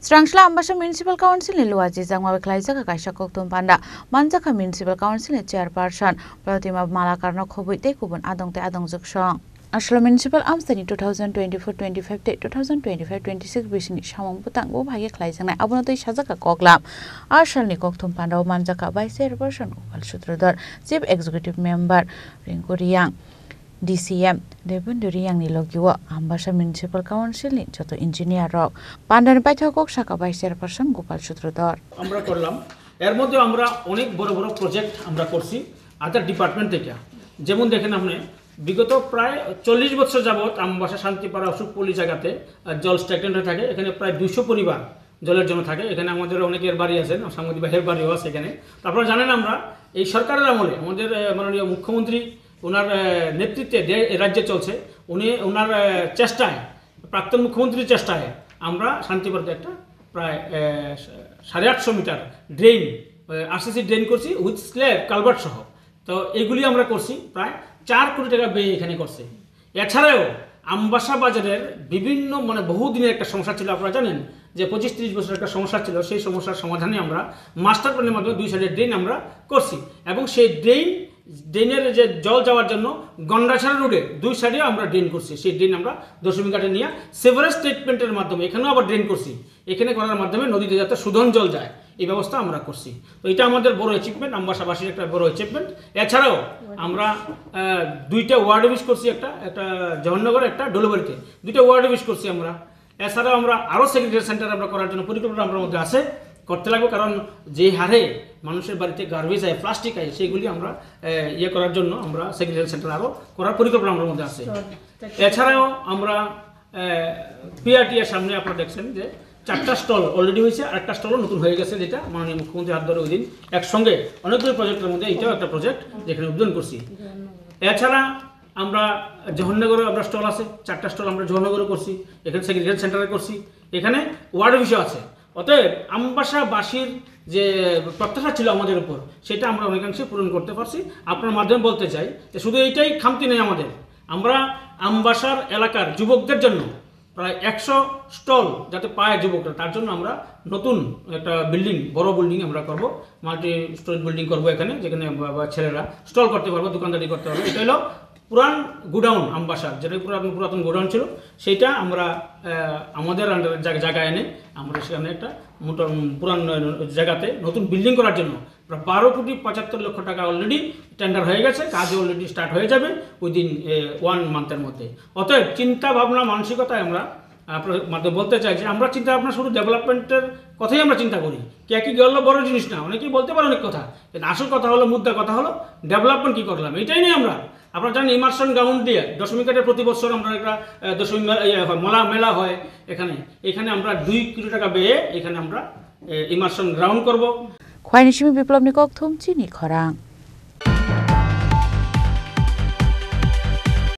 Srangsla Ambasha Municipal Council ni Luaji Zangwa Klaisa Kaisha Koktum Panda Manjaka Municipal Council ni Chairperson Pratima Malakarno Khobite Kubun Adong Te Adong Zuksong Ashla Municipal Amstani 2024-25 2025-26 Bishini Shamong Putang Go Bhage Klaisang Abunote Shazaka Koklam Ashal ni Koktum Panda Manjaka Vice Chairperson Gopal Sutradhar Chief Executive Member Rinku Riang DCM Devunduri yang nilogiwa Ambasha Municipal Council ni joto engineer rok Pandan Paithakok Shaka Vice Chairperson Gopal Sutradhar আমরা করলাম এর মধ্যে আমরা অনেক বড় বড় project আমরা করছি আদার ডিপার্টমেন্ট থেকে যেমন দেখেন আপনি বিগত প্রায় 40 বছর যাবত আমবাসা শান্তিপাড়া অশোকপল্লী জায়গাতে জল স্ট্যাগনেন্ট থাকে এখানে প্রায় 200 পরিবার জলের জন্য থাকে এখানে আমাদের অনেকের বাড়ি আছে সাংবাদিক ভাইয়ের বাড়িও আছে এখানে তারপর জানেন আমরা এই সরকারের আমলে আমাদের মাননীয় মুখ্যমন্ত্রী ওনার নেতৃত্বে রাজ্যে চলছে উনি ওনার চেষ্টায় প্রাক্তন মুখ্যমন্ত্রীর চেষ্টায় আমরা শান্তিপাড়াতে একটা প্রায় 850 মিটার ড্রেন আরসিসি ড্রেন করছি উইথ স্ল্যাব কালভার্ট সহ তো এগুলি আমরা করছি প্রায় 4 কোটি টাকা ব্যয় এখানে করছে এছাড়াও আমবাসা বাজারের বিভিন্ন মানে বহুদিনের একটা সমস্যা ছিল আপনারা জানেন যে 25-30 বছরের একটা সমস্যা ছিল সেই সমস্যার সমাধানে আমরা মাস্টার প্ল্যানের মাধ্যমে দুই সাইডে ড্রেন আমরা করছি এবং সেই ড্রেনের যে জল যাওয়ার জন্য গন্ডাছড়া রোডে দুই সাইডে আমরা ড্রেন করছি সেই ড্রেন আমরা দশমী ঘাটে নিয়ে সেভারেজ ট্রিটমেন্টের মাধ্যমে এখানেও আবার ড্রেন করছি এখানে করার মাধ্যমে নদীতে যাতে শোধন জল যায় এই ব্যবস্থা আমরা করছি তো এটা আমাদের বড় অ্যাচিভমেন্ট আমবাসাবাসীর একটা বড় অ্যাচিভমেন্ট এছাড়াও আমরা দুইটা ওয়ার্ড অফিস করছি একটা জওহরনগর একটা ডলুবাড়িতে দুইটা ওয়ার্ড অফিস করছি আমরা এছাড়াও আমরা আরও সেক্রেটারি সেন্টার আমরা করার জন্য পরিকল্পনা আমাদের মধ্যে আছে করতে লাগবে কারণ যে হারে মানুষের বাড়িতে গার্বেজ আয় প্লাস্টিক আয় সেগুলি আমরা ইয়ে করার জন্য আমরা সেক্রেটারি সেন্টার আরও করার পরিকল্পনা আমাদের মধ্যে আছে এছাড়াও আমরা পিআরটিএর সামনে আপনারা দেখছেন যে 4টা স্টল অলরেডি হয়েছে আর একটা স্টলও নতুন হয়ে গেছে যেটা মাননীয় মুখ্যমন্ত্রী হাত ধরে ওই দিন একসঙ্গে অনেকগুলো প্রজেক্টের মধ্যে এটাও একটা প্রজেক্ট যেখানে উদ্বোধন করছি এছাড়া আমরা জওহরনগরে আমরা স্টল আছে 4টা স্টল আমরা জওহরনগরে করছি এখানে সেক্রেটারি সেন্টারে করছি এখানে ওয়ার্ড অফিসও আছে অতএব আমবাসাবাসীর যে প্রত্যাশা ছিল আমাদের উপর সেটা আমরা অনেকাংশে পূরণ করতে পারছি আপনার মাধ্যমে বলতে চাই যে শুধু এইটাই খামতি নেই আমাদের আমরা আমবাসার এলাকার যুবকদের জন্য প্রায় 100 স্টল যাতে পায় যুবকরা তার জন্য আমরা নতুন একটা বিল্ডিং বড় বিল্ডিং আমরা করব মাল্টি স্টোরেজ বিল্ডিং করব এখানে যেখানে ছেলেরা স্টল করতে পারবে দোকানদারি করতে পারবে এটা হলো পুরান গোডাউন আমবাসার যেটা পুরাতন গোডাউন ছিল সেটা আমরা আমাদের জায়গায় এনে আমরা সেখানে একটা পুরান জায়গাতে নতুন বিল্ডিং করার জন্য 12,75,00,000 টাকা অলরেডি টেন্ডার হয়ে গেছে কাজও অলরেডি স্টার্ট হয়ে যাবে উইদিন 1 মান্থের মধ্যে অতএব চিন্তা ভাবনা মানসিকতায় আমরা মাধ্যমে বলতে চাই যে আমরা চিন্তা ভাবনা শুধু ডেভেলপমেন্টের কথাই আমরা চিন্তা করি কি গেল বড় জিনিস না অনেকেই বলতে পারে অনেক কথা কিন্তু আসল কথা হলো মুদ্রা কথা হলো ডেভেলপমেন্ট কী করলাম এটাই নেই আমরা আপনারা জানেন ইমার্শন গ্রাউন্ড দিয়ে দশমী ঘাটে প্রতি বছর আমরা একটা দশমী মেলা হয় এখানে আমরা 2 কোটি টাকা ব্যয়ে এখানে আমরা ইমার্শন গ্রাউন্ড করব খোয়াইনিশমি বিপ্লব নিকক থুমচি নি খরাং